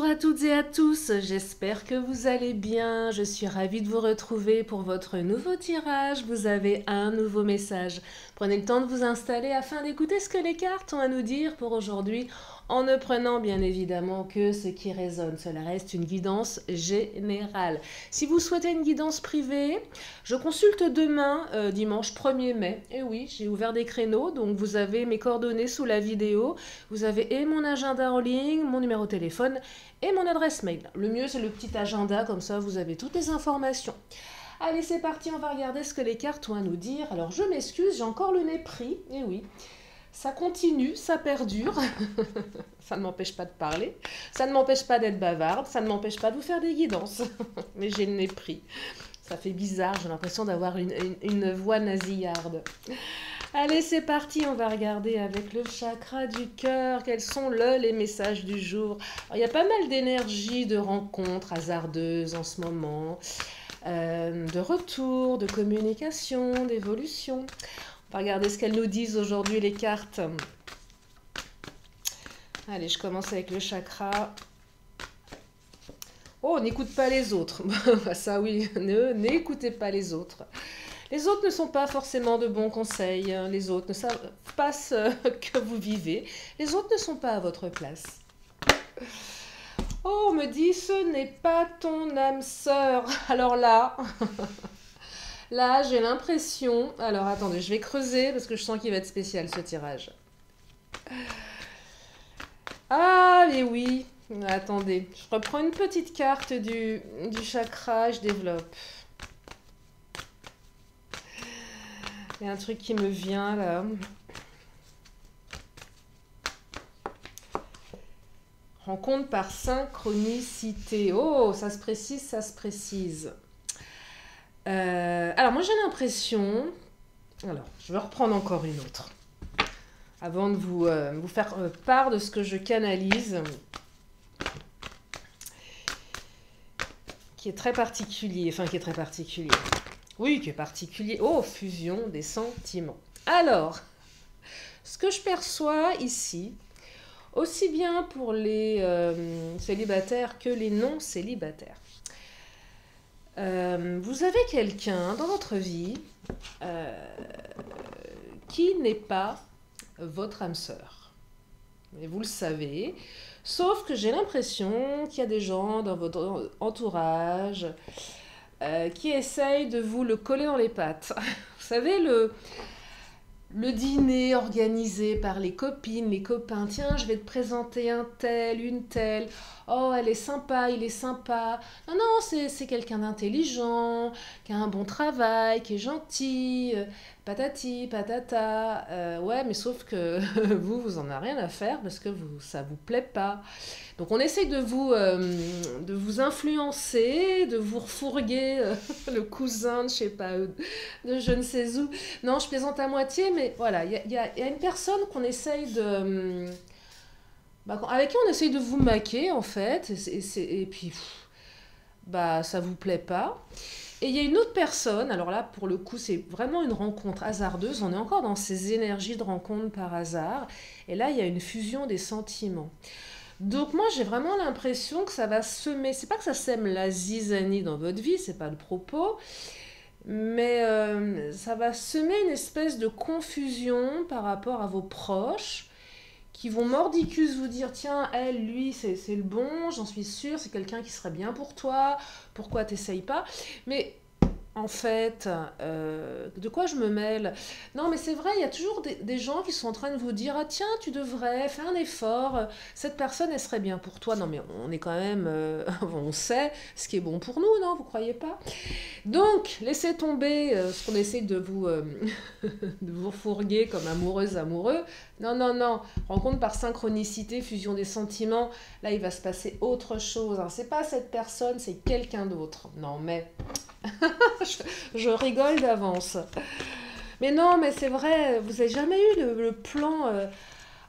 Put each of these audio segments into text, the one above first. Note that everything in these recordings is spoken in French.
à toutes et à tous, j'espère que vous allez bien. Je suis ravie de vous retrouver pour votre nouveau tirage. Vous avez un nouveau message. Prenez le temps de vous installer afin d'écouter ce que les cartes ont à nous dire pour aujourd'hui, en ne prenant bien évidemment que ce qui résonne. Cela reste une guidance générale. Si vous souhaitez une guidance privée, je consulte demain, dimanche 1er mai. Et oui, j'ai ouvert des créneaux, donc vous avez mes coordonnées sous la vidéo. Vous avez et mon agenda en ligne, mon numéro de téléphone et mon adresse mail. Le mieux, c'est le petit agenda, comme ça vous avez toutes les informations. Allez, c'est parti, on va regarder ce que les cartes ont à nous dire. Alors, je m'excuse, j'ai encore le nez pris. Et oui, ça continue, ça perdure. Ça ne m'empêche pas de parler. Ça ne m'empêche pas d'être bavarde. Ça ne m'empêche pas de vous faire des guidances. Mais j'ai le nez pris. Ça fait bizarre, j'ai l'impression d'avoir une voix nasillarde. Allez, c'est parti, on va regarder avec le chakra du cœur, quels sont les messages du jour. Alors, il y a pas mal d'énergie, de rencontres hasardeuses en ce moment, de retour, de communication, d'évolution. On va regarder ce qu'elles nous disent aujourd'hui, les cartes. Allez, je commence avec le chakra. Oh, n'écoute pas les autres. Ça oui, n'écoutez pas les autres. Les autres ne sont pas forcément de bons conseils. Les autres ne savent pas ce que vous vivez. Les autres ne sont pas à votre place. Oh, on me dit, ce n'est pas ton âme sœur. Alors là, là, j'ai l'impression... Alors, attendez, je vais creuser parce que je sens qu'il va être spécial, ce tirage. Ah, mais oui. Attendez, je reprends une petite carte du chakra, je développe. Il y a un truc qui me vient là. Rencontre par synchronicité. Oh, ça se précise, ça se précise. Alors moi j'ai l'impression... Alors, je vais reprendre encore une autre. Avant de vous faire part de ce que je canalise. Qui est très particulier. Enfin, qui est très particulier. Oui, qui est particulier. Oh, fusion des sentiments. Alors, ce que je perçois ici, aussi bien pour les célibataires que les non-célibataires, vous avez quelqu'un dans votre vie qui n'est pas votre âme sœur. Et vous le savez. Sauf que j'ai l'impression qu'il y a des gens dans votre entourage qui essaye de vous le coller dans les pattes. Vous savez, le dîner organisé par les copines, les copains. Tiens, je vais te présenter un tel, une telle. Oh, elle est sympa, il est sympa. Non, non, c'est quelqu'un d'intelligent, qui a un bon travail, qui est gentil. Patati, patata. Ouais, mais sauf que vous en avez rien à faire parce que ça vous plaît pas. Donc on essaie de vous influencer, de vous refourguer le cousin de je sais pas, de je ne sais où. Non, je plaisante à moitié, mais voilà, il y a une personne qu'on essaye de... avec qui on essaye de vous maquer en fait, et puis bah ça vous plaît pas. Et il y a une autre personne, alors là pour le coup c'est vraiment une rencontre hasardeuse, on est encore dans ces énergies de rencontre par hasard, et là il y a une fusion des sentiments. Donc moi j'ai vraiment l'impression que ça va semer, c'est pas que ça sème la zizanie dans votre vie, c'est pas le propos, mais ça va semer une espèce de confusion par rapport à vos proches qui vont mordicus vous dire tiens, elle, lui, c'est le bon, j'en suis sûre, c'est quelqu'un qui serait bien pour toi, pourquoi t'essayes pas? Mais en fait, de quoi je me mêle? Non, mais c'est vrai, il y a toujours des gens qui sont en train de vous dire ah tiens, tu devrais faire un effort, cette personne, elle serait bien pour toi. Non, mais on est quand même, on sait ce qui est bon pour nous, non? Vous croyez pas? Donc, laissez tomber ce qu'on essaie de vous fourguer comme amoureuse, amoureux. Non, non, non. Rencontre par synchronicité, fusion des sentiments. Là, il va se passer autre chose. Hein. C'est pas cette personne, c'est quelqu'un d'autre. Non, mais... je rigole d'avance. Mais non, mais c'est vrai, vous avez jamais eu le plan...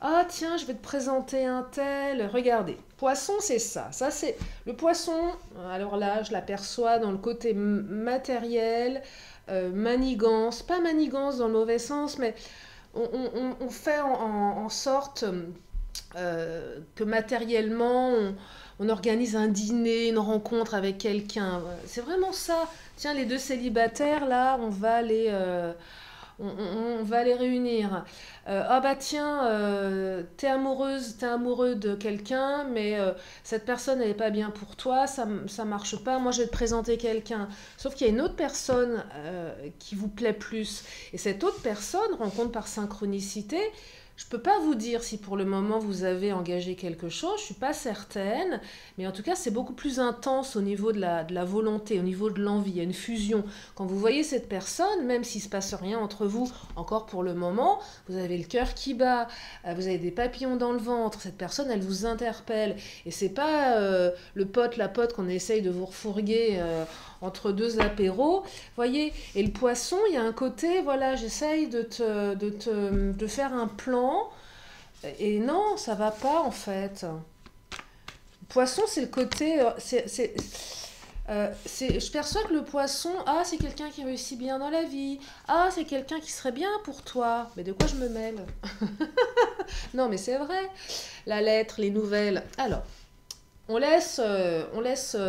ah tiens, je vais te présenter un tel. Regardez, poisson, c'est ça. Ça, c'est le poisson. Alors là, je l'aperçois dans le côté matériel, manigance. Pas manigance dans le mauvais sens, mais on fait en sorte que matériellement, on organise un dîner, une rencontre avec quelqu'un. C'est vraiment ça. Tiens, les deux célibataires, là, on va les réunir. Ah bah tiens, t'es amoureuse, t'es amoureux de quelqu'un, mais cette personne elle est pas bien pour toi, ça marche pas. Moi je vais te présenter quelqu'un. Sauf qu'il y a une autre personne qui vous plaît plus. Et cette autre personne rencontre par synchronicité. Je peux pas vous dire si pour le moment vous avez engagé quelque chose, je suis pas certaine, mais en tout cas c'est beaucoup plus intense au niveau de la volonté, au niveau de l'envie, il y a une fusion. Quand vous voyez cette personne, même s'il se passe rien entre vous, encore pour le moment, vous avez le cœur qui bat, vous avez des papillons dans le ventre, cette personne elle vous interpelle, et c'est pas le pote, la pote qu'on essaye de vous refourguer entre deux apéros, voyez, et le poisson, il y a un côté, voilà, j'essaye de faire un plan, et non, ça va pas en fait. Le poisson, c'est le côté, je perçois que le poisson, ah, c'est quelqu'un qui réussit bien dans la vie, ah, c'est quelqu'un qui serait bien pour toi, mais de quoi je me mêle? Non, mais c'est vrai, la lettre, les nouvelles, alors... on laisse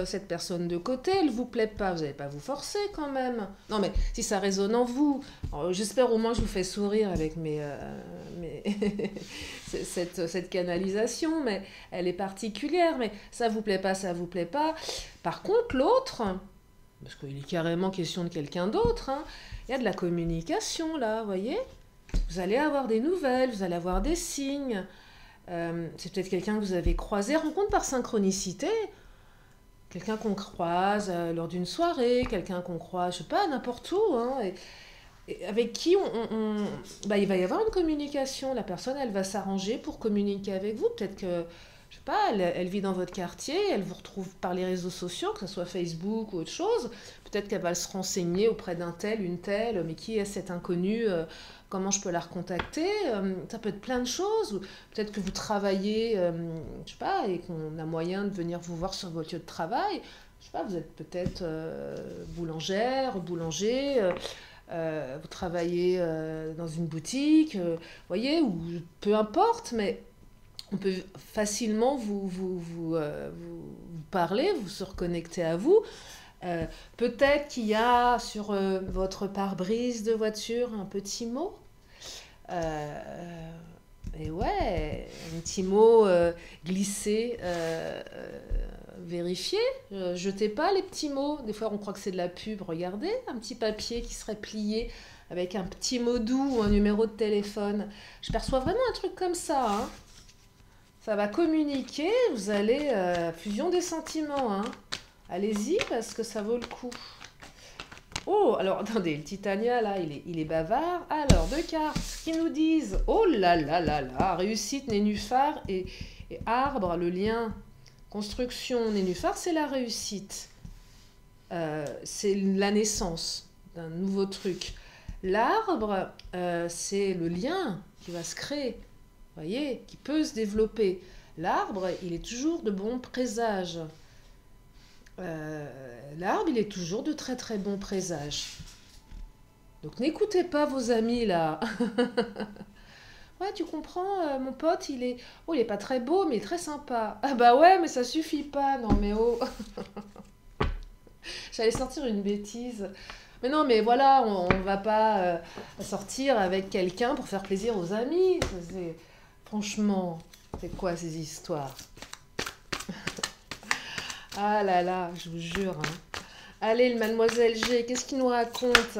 cette personne de côté, elle vous plaît pas, vous n'allez pas vous forcer quand même. Non mais si ça résonne en vous, j'espère au moins que je vous fais sourire avec cette canalisation, mais elle est particulière, mais ça vous plaît pas, ça vous plaît pas. Par contre l'autre, parce qu'il est carrément question de quelqu'un d'autre, hein, il y a de la communication là, vous voyez? Vous allez avoir des nouvelles, vous allez avoir des signes. C'est peut-être quelqu'un que vous avez croisé, rencontre par synchronicité, quelqu'un qu'on croise lors d'une soirée, quelqu'un qu'on croise, je sais pas, n'importe où, hein, et avec qui bah, il va y avoir une communication. La personne, elle va s'arranger pour communiquer avec vous. Peut-être que, je sais pas, elle vit dans votre quartier, elle vous retrouve par les réseaux sociaux, que ce soit Facebook ou autre chose. Peut-être qu'elle va se renseigner auprès d'un tel, une telle, mais qui est cet inconnu comment je peux la recontacter, ça peut être plein de choses. Peut-être que vous travaillez, je sais pas, et qu'on a moyen de venir vous voir sur votre lieu de travail. Je sais pas, vous êtes peut-être boulangère, boulanger, vous travaillez dans une boutique, voyez, ou peu importe, mais on peut facilement vous parler, vous se reconnecter à vous. Peut-être qu'il y a sur votre pare-brise de voiture un petit mot. Et ouais, un petit mot glissé, vérifié. Jetez pas les petits mots. Des fois, on croit que c'est de la pub. Regardez, un petit papier qui serait plié avec un petit mot doux ou un numéro de téléphone. Je perçois vraiment un truc comme ça, hein. Ça va communiquer, vous allez... fusion des sentiments, hein. Allez-y parce que ça vaut le coup. Oh, alors attendez, le Titania là, il est bavard. Alors, deux cartes qui nous disent, oh là là là là, réussite, nénuphar et arbre, le lien, construction, nénuphar, c'est la réussite. C'est la naissance d'un nouveau truc. L'arbre, c'est le lien qui va se créer, vous voyez, qui peut se développer. L'arbre, il est toujours de bons présages. L'arbre, il est toujours de très très bons présages. Donc n'écoutez pas vos amis là. Ouais, tu comprends, mon pote, il est pas très beau, mais il est très sympa. Ah bah ouais, mais ça suffit pas. Non mais oh. J'allais sortir une bêtise. Mais non, mais voilà, on va pas sortir avec quelqu'un pour faire plaisir aux amis. Franchement, c'est quoi ces histoires? Ah là là, je vous jure, hein. Allez, le Mademoiselle G, qu'est-ce qu'il nous raconte?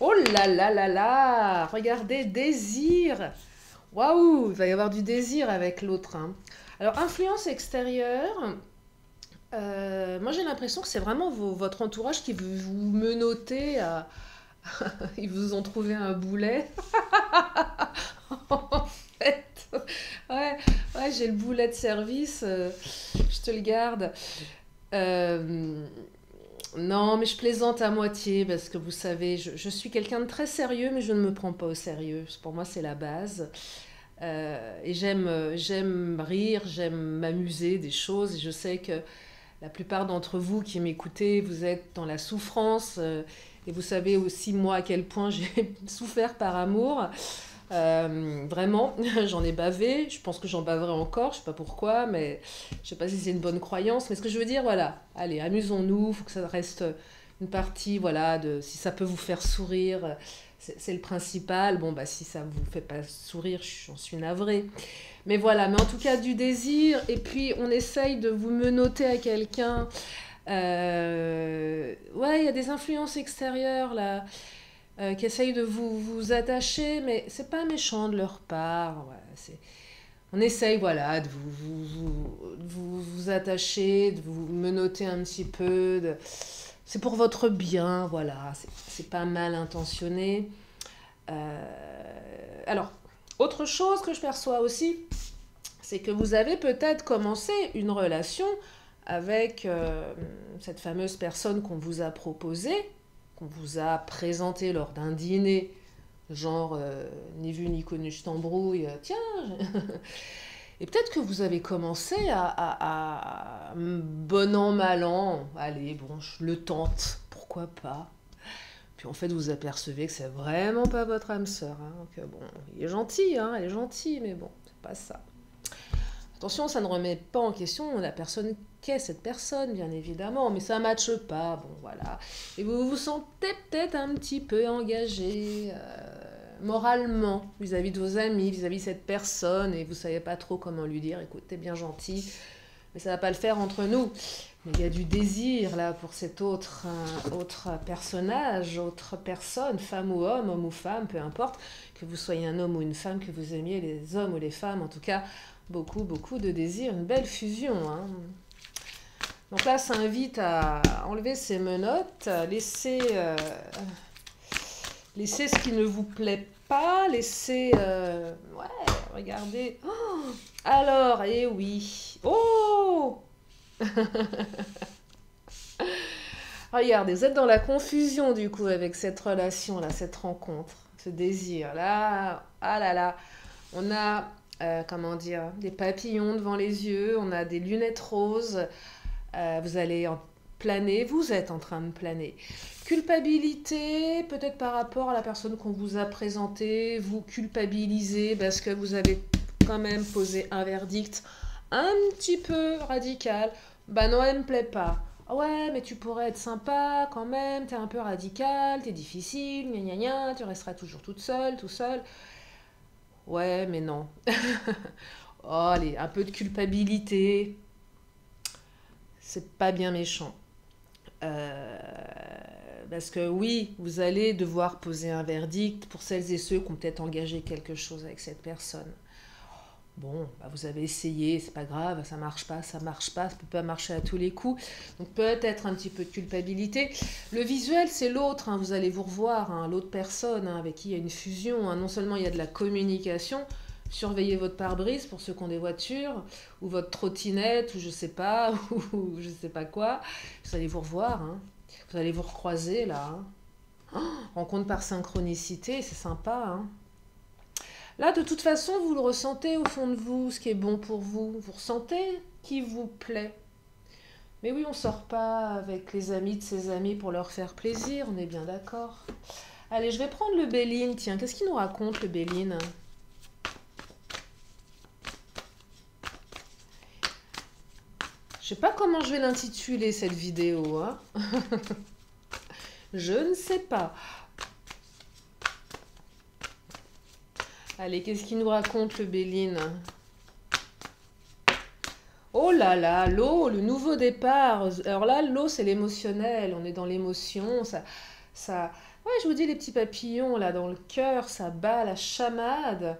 Oh là là là là, regardez, désir. Waouh, il va y avoir du désir avec l'autre, hein. Alors, influence extérieure, moi j'ai l'impression que c'est vraiment votre entourage qui veut vous menotter à... Ils vous ont trouvé un boulet. En fait, ouais, ouais, j'ai le boulet de service, je te le garde. Euh, non, mais je plaisante à moitié parce que vous savez, je suis quelqu'un de très sérieux, mais je ne me prends pas au sérieux. Pour moi, c'est la base. Et j'aime rire, j'aime m'amuser des choses. Et je sais que la plupart d'entre vous qui m'écoutez, vous êtes dans la souffrance. Et vous savez aussi, moi, à quel point j'ai souffert par amour. Vraiment, j'en ai bavé, je pense que j'en baverai encore, je sais pas pourquoi, mais je sais pas si c'est une bonne croyance, mais ce que je veux dire, voilà, allez, amusons-nous, faut que ça reste une partie, voilà, de si ça peut vous faire sourire, c'est le principal. Bon, bah si ça vous fait pas sourire, j'en suis navrée. Mais voilà, mais en tout cas du désir, et puis on essaye de vous menotter à quelqu'un. Ouais, il y a des influences extérieures là qui essayent de vous attacher, mais c'est pas méchant de leur part. Ouais, on essaye, voilà, de vous attacher, de vous menotter un petit peu. C'est pour votre bien, voilà. C'est pas mal intentionné. Alors, autre chose que je perçois aussi, c'est que vous avez peut-être commencé une relation avec cette fameuse personne qu'on vous a proposée, qu'on vous a présentée lors d'un dîner, genre ni vu ni connu, je t'embrouille, tiens. Et peut-être que vous avez commencé bon an, mal an, allez, bon, je le tente, pourquoi pas. Puis en fait, vous apercevez que c'est vraiment pas votre âme sœur. Hein, que bon, il est gentil, hein, elle est gentille, mais bon, c'est pas ça. Attention, ça ne remet pas en question la personne qu'est cette personne, bien évidemment, mais ça ne matche pas, bon voilà. Et vous vous sentez peut-être un petit peu engagé moralement vis-à-vis de vos amis, vis-à-vis de cette personne, et vous ne savez pas trop comment lui dire, écoute, t'es bien gentil, mais ça ne va pas le faire entre nous. Mais il y a du désir là pour cet autre personnage, autre personne, femme ou homme ou femme, peu importe, que vous soyez un homme ou une femme, que vous aimiez les hommes ou les femmes, en tout cas, beaucoup de désir, une belle fusion. Hein. Donc là, ça invite à enlever ses menottes, laisser ce qui ne vous plaît pas, laisser... ouais, regardez. Oh, alors, eh oui. Oh regardez, vous êtes dans la confusion du coup avec cette relation-là, cette rencontre, ce désir-là. Ah là là, on a, comment dire, des papillons devant les yeux, on a des lunettes roses, vous allez planer, vous êtes en train de planer. Culpabilité, peut-être par rapport à la personne qu'on vous a présentée, vous culpabilisez parce que vous avez quand même posé un verdict un petit peu radical. Bah non, elle me plaît pas. Ah ouais, mais tu pourrais être sympa quand même, t'es un peu radical, t'es difficile, gna gna gna, tu resteras toujours toute seule, tout seul. Ouais, mais non. Oh, allez, un peu de culpabilité, c'est pas bien méchant. Euh, Parce que oui, vous allez devoir poser un verdict pour celles et ceux qui ont peut-être engagé quelque chose avec cette personne. Bon, bah vous avez essayé, c'est pas grave, ça marche pas, ça peut pas marcher à tous les coups. Donc peut-être un petit peu de culpabilité. Le visuel, c'est l'autre, hein, vous allez vous revoir, hein, l'autre personne hein, avec qui il y a une fusion. Hein. Non seulement il y a de la communication, surveillez votre pare-brise pour ceux qui ont des voitures, ou votre trottinette, ou je sais pas, ou je sais pas quoi. Vous allez vous revoir, hein. Vous allez vous recroiser là. Hein. Oh, rencontre par synchronicité, c'est sympa, hein. Là, de toute façon, vous le ressentez au fond de vous, ce qui est bon pour vous. Vous ressentez qui vous plaît. Mais oui, on sort pas avec les amis de ses amis pour leur faire plaisir, on est bien d'accord. Allez, je vais prendre le Béline. Tiens, qu'est-ce qu'il nous raconte, le Béline? Je sais pas comment je vais l'intituler, cette vidéo. Hein. Je ne sais pas. Allez, qu'est-ce qu'il nous raconte, le Béline? Oh là là, l'eau, le nouveau départ. Alors là, l'eau, c'est l'émotionnel. On est dans l'émotion. Ouais, je vous dis, les petits papillons, là, dans le cœur, ça bat la chamade.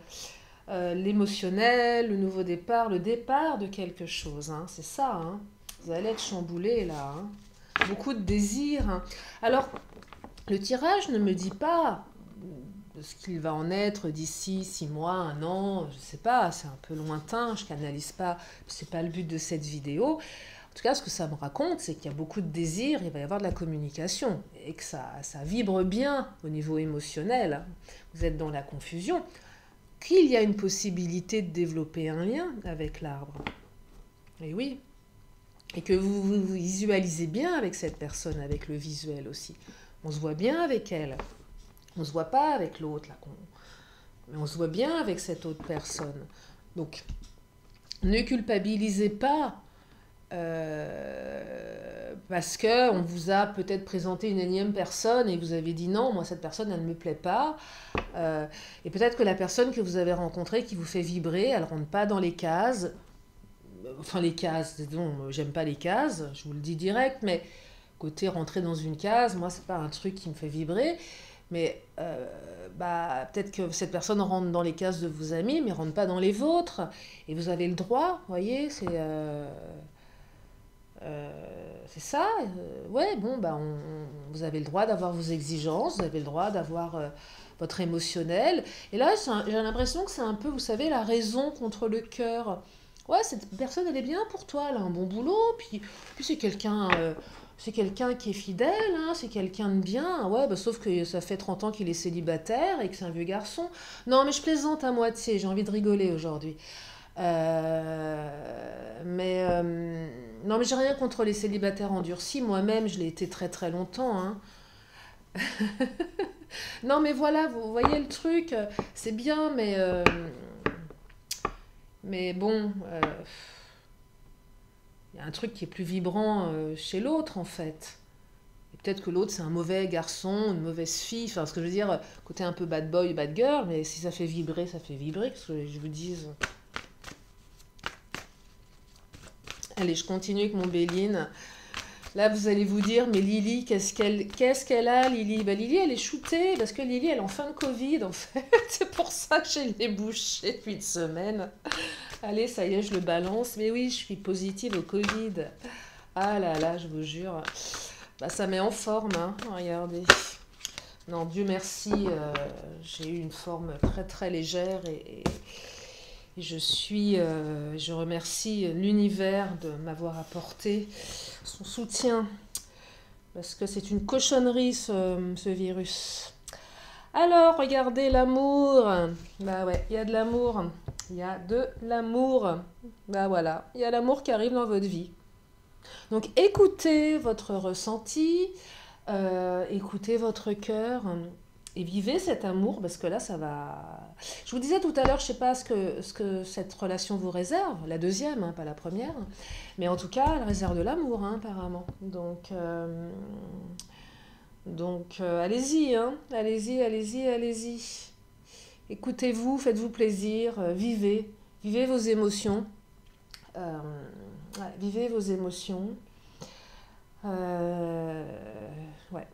L'émotionnel, le nouveau départ, le départ de quelque chose. Hein, c'est ça. Hein. Vous allez être chamboulé, là. Hein. Beaucoup de désir. Hein. Alors, le tirage ne me dit pas de ce qu'il va en être d'ici 6 mois, un an, je sais pas, c'est un peu lointain, je canalise pas, c'est pas le but de cette vidéo. En tout cas, ce que ça me raconte, c'est qu'il y a beaucoup de désir, il va y avoir de la communication, et que ça vibre bien au niveau émotionnel. Vous êtes dans la confusion, qu'il y a une possibilité de développer un lien avec l'arbre. Et oui, et que vous visualisez bien avec cette personne, avec le visuel aussi. On se voit bien avec elle. On ne se voit pas avec l'autre, là, Mais on se voit bien avec cette autre personne. Donc, ne culpabilisez pas parce que on vous a peut-être présenté une énième personne et vous avez dit non, moi cette personne elle ne me plaît pas. Et peut-être que la personne que vous avez rencontrée qui vous fait vibrer, elle ne rentre pas dans les cases. Enfin les cases, non, j'aime pas les cases, je vous le dis direct, mais côté rentrer dans une case, moi c'est pas un truc qui me fait vibrer. Mais bah, peut-être que cette personne rentre dans les cases de vos amis, mais rentre pas dans les vôtres. Et vous avez le droit, vous voyez, c'est ça. Ouais, bon, bah, vous avez le droit d'avoir vos exigences, vous avez le droit d'avoir votre émotionnel. Et là, j'ai l'impression que c'est un peu, vous savez, la raison contre le cœur. Ouais, cette personne, elle est bien pour toi, elle a un bon boulot, puis c'est quelqu'un qui est fidèle, hein, c'est quelqu'un de bien. Ouais, bah, sauf que ça fait 30 ans qu'il est célibataire et que c'est un vieux garçon. Non, mais je plaisante à moitié, j'ai envie de rigoler aujourd'hui. Non, mais j'ai rien contre les célibataires endurcis. Moi-même, je l'ai été très très longtemps, hein. Non, mais voilà, vous voyez le truc, c'est bien, mais bon, il y a un truc qui est plus vibrant chez l'autre en fait. Et peut-être que l'autre c'est un mauvais garçon, une mauvaise fille, enfin ce que je veux dire, côté un peu bad boy, bad girl, mais si ça fait vibrer, ça fait vibrer, qu'est-ce que je vous dise. Allez, je continue avec mon Béline. Là, vous allez vous dire, mais Lily, qu'est-ce qu'elle a, Lily? Bah, Lily, elle est shootée, parce que Lily, elle est en fin de Covid, en fait. C'est pour ça que j'ai les bouchées depuis une semaine. Allez, ça y est, je le balance. Mais oui, je suis positive au Covid. Ah là là, je vous jure. Bah, ça met en forme, hein. Regardez. Non, Dieu merci, j'ai eu une forme très très légère et je remercie l'univers de m'avoir apporté son soutien. Parce que c'est une cochonnerie ce virus. Alors, regardez l'amour. Bah ouais, il y a de l'amour. Il y a de l'amour. Bah voilà, il y a l'amour qui arrive dans votre vie. Donc écoutez votre ressenti, écoutez votre cœur et vivez cet amour parce que là ça va. Je vous disais tout à l'heure, je sais pas ce que cette relation vous réserve, la deuxième, hein, pas la première, mais en tout cas elle réserve de l'amour hein, apparemment. Donc allez-y, hein, allez-y, allez-y, allez-y. Écoutez-vous, faites-vous plaisir, vivez vos émotions. Euh, ouais, vivez vos émotions. Euh, ouais,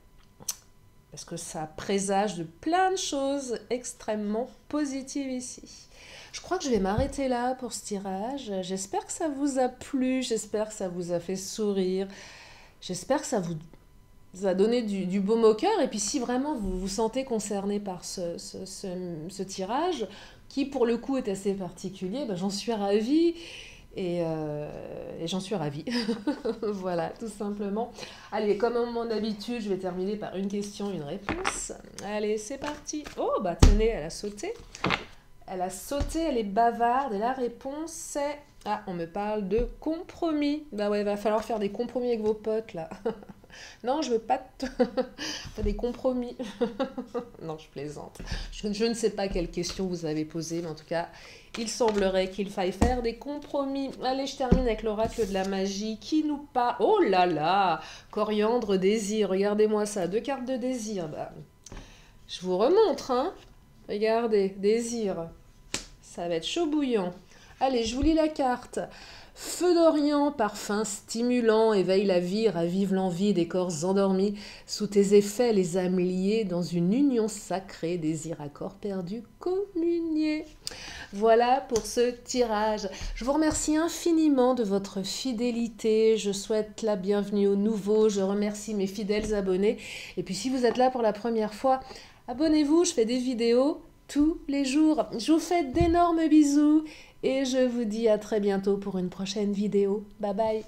parce que ça présage de plein de choses extrêmement positives ici. Je crois que je vais m'arrêter là pour ce tirage. J'espère que ça vous a plu, j'espère que ça vous a fait sourire, j'espère que ça vous a donné du baume au cœur. Et puis si vraiment vous vous sentez concerné par ce tirage, qui pour le coup est assez particulier, ben, j'en suis ravie. Et j'en suis ravie. Voilà, tout simplement. Allez, comme à mon habitude, je vais terminer par une question, une réponse. Allez, c'est parti. Oh, bah tenez, elle a sauté. Elle a sauté, elle est bavarde. Et la réponse, c'est... Ah, on me parle de compromis. Bah ouais, il va falloir faire des compromis avec vos potes, là. Non, je veux pas faire des compromis. Non, je plaisante. Je ne sais pas quelle question vous avez posée, mais en tout cas, il semblerait qu'il faille faire des compromis. Allez, je termine avec l'oracle de la magie qui nous parle. Oh là là, coriandre, désir. Regardez-moi ça, 2 cartes de désir. Bah, je vous remontre, hein. Regardez, désir. Ça va être chaud bouillant. Allez, je vous lis la carte. Feu d'Orient, parfum stimulant, éveille la vie, ravive l'envie des corps endormis. Sous tes effets, les âmes liées dans une union sacrée, désir à corps perdu, communier. Voilà pour ce tirage. Je vous remercie infiniment de votre fidélité. Je souhaite la bienvenue aux nouveaux. Je remercie mes fidèles abonnés. Et puis si vous êtes là pour la première fois, abonnez-vous, je fais des vidéos tous les jours. Je vous fais d'énormes bisous et je vous dis à très bientôt pour une prochaine vidéo. Bye bye.